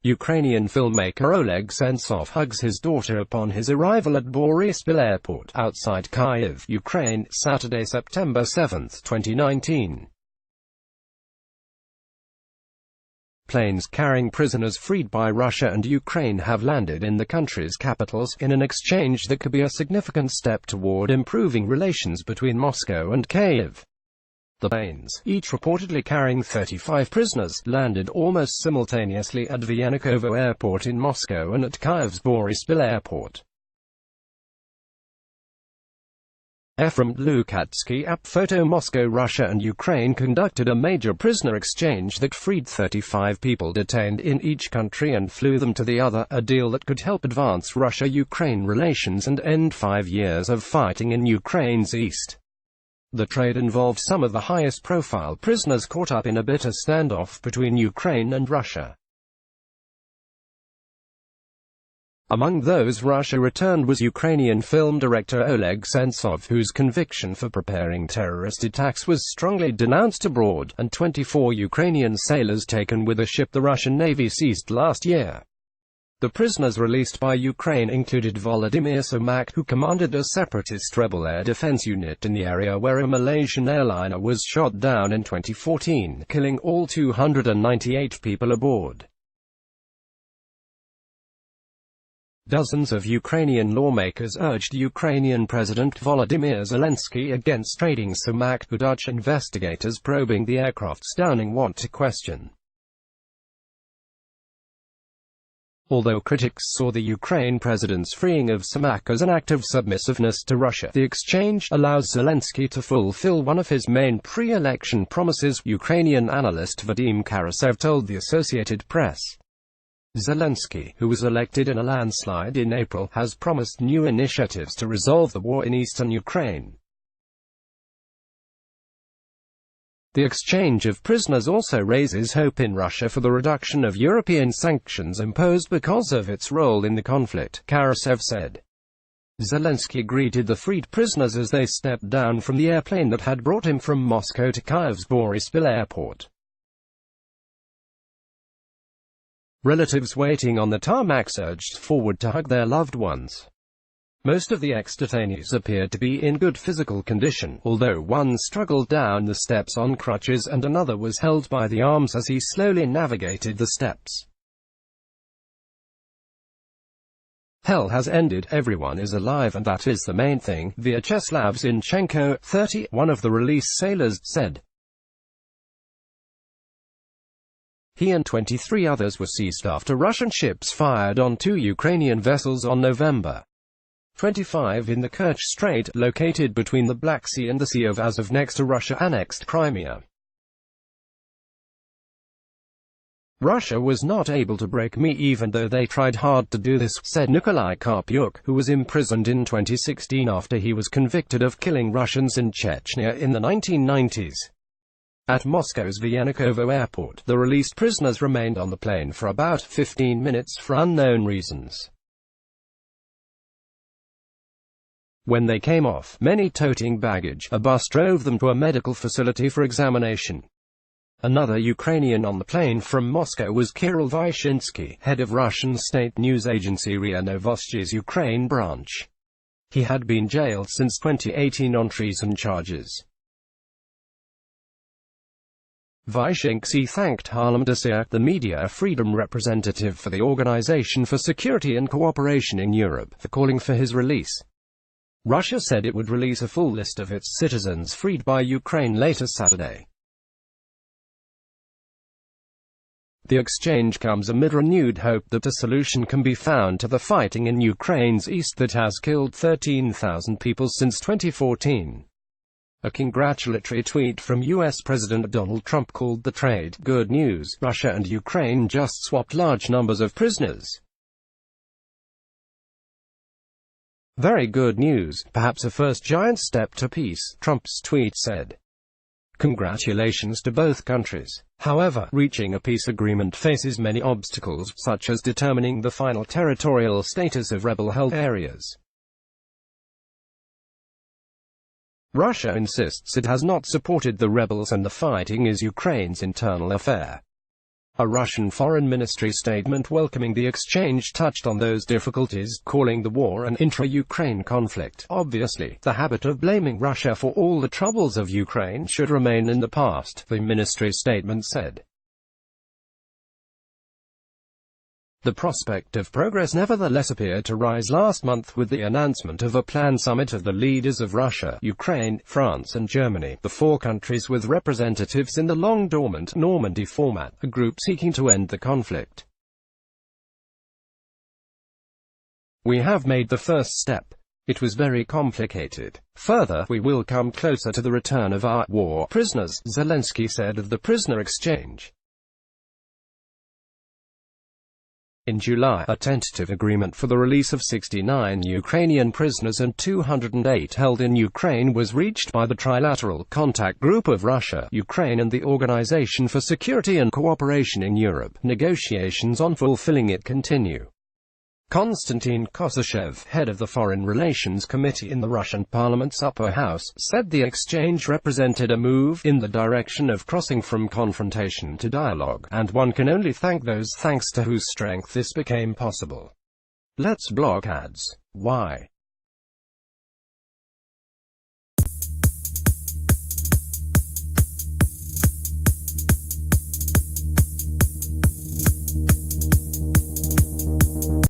Ukrainian filmmaker Oleg Sentsov hugs his daughter upon his arrival at Boryspil airport, outside Kyiv, Ukraine, Saturday, September 7, 2019. Planes carrying prisoners freed by Russia and Ukraine have landed in the countries' capitals, in an exchange that could be a significant step toward improving relations between Moscow and Kyiv. The planes, each reportedly carrying 35 prisoners, landed almost simultaneously at Vyanukovo Airport in Moscow and at Kyiv's Boryspil Airport. From Lukatsky app photo. Moscow. Russia and Ukraine conducted a major prisoner exchange that freed 35 people detained in each country and flew them to the other, a deal that could help advance Russia-Ukraine relations and end 5 years of fighting in Ukraine's east. The trade involved some of the highest-profile prisoners caught up in a bitter standoff between Ukraine and Russia. Among those Russia returned was Ukrainian film director Oleg Sentsov, whose conviction for preparing terrorist attacks was strongly denounced abroad, and 24 Ukrainian sailors taken with a ship the Russian Navy seized last year. The prisoners released by Ukraine included Volodymyr Sept, who commanded a separatist rebel air defense unit in the area where a Malaysian airliner was shot down in 2014, killing all 298 people aboard. Dozens of Ukrainian lawmakers urged Ukrainian President Volodymyr Zelensky against trading Sept, who Dutch investigators probing the aircraft's downing want to question. Although critics saw the Ukraine president's freeing of Sept as an act of submissiveness to Russia, the exchange allows Zelensky to fulfill one of his main pre-election promises, Ukrainian analyst Vadim Karasev told the Associated Press. Zelensky, who was elected in a landslide in April, has promised new initiatives to resolve the war in eastern Ukraine. The exchange of prisoners also raises hope in Russia for the reduction of European sanctions imposed because of its role in the conflict, Karasev said. Zelensky greeted the freed prisoners as they stepped down from the airplane that had brought him from Moscow to Kyiv's Boryspil airport. Relatives waiting on the tarmac surged forward to hug their loved ones. Most of the ex-detainees appeared to be in good physical condition, although one struggled down the steps on crutches and another was held by the arms as he slowly navigated the steps. Hell has ended, everyone is alive, and that is the main thing, Vyacheslav Zinchenko, 30, one of the released sailors, said. He and 23 others were seized after Russian ships fired on 2 Ukrainian vessels on November 25 in the Kerch Strait, located between the Black Sea and the Sea of Azov next to Russia-annexed Crimea. Russia was not able to break me even though they tried hard to do this, said Nikolai Karpyuk, who was imprisoned in 2016 after he was convicted of killing Russians in Chechnya in the 1990s. At Moscow's Vyanukovo airport, the released prisoners remained on the plane for about 15 minutes for unknown reasons. When they came off, many toting baggage, a bus drove them to a medical facility for examination. Another Ukrainian on the plane from Moscow was Kirill Vyshinsky, head of Russian state news agency RIA Novostyi's Ukraine branch. He had been jailed since 2018 on treason charges. Vyshinsky thanked Harlem Desir, the media freedom representative for the Organization for Security and Cooperation in Europe, for calling for his release. Russia said it would release a full list of its citizens freed by Ukraine later Saturday. The exchange comes amid renewed hope that a solution can be found to the fighting in Ukraine's east that has killed 13,000 people since 2014. A congratulatory tweet from U.S. President Donald Trump called the trade good news. Russia and Ukraine just swapped large numbers of prisoners. Very good news, perhaps a first giant step to peace, Trump's tweet said. Congratulations to both countries. However, reaching a peace agreement faces many obstacles, such as determining the final territorial status of rebel-held areas. Russia insists it has not supported the rebels and the fighting is Ukraine's internal affair. A Russian Foreign Ministry statement welcoming the exchange touched on those difficulties, calling the war an intra-Ukraine conflict. Obviously, the habit of blaming Russia for all the troubles of Ukraine should remain in the past, the ministry statement said. The prospect of progress nevertheless appeared to rise last month with the announcement of a planned summit of the leaders of Russia, Ukraine, France and Germany, the four countries with representatives in the long-dormant Normandy format, a group seeking to end the conflict. We have made the first step. It was very complicated. Further, we will come closer to the return of our war prisoners, Zelensky said of the prisoner exchange. In July, a tentative agreement for the release of 69 Ukrainian prisoners and 208 held in Ukraine was reached by the Trilateral Contact Group of Russia, Ukraine and the Organization for Security and Cooperation in Europe. Negotiations on fulfilling it continue. Konstantin Kosashev, head of the Foreign Relations Committee in the Russian Parliament's upper house, said the exchange represented a move in the direction of crossing from confrontation to dialogue, and one can only thank those thanks to whose strength this became possible. Let's block ads. Why?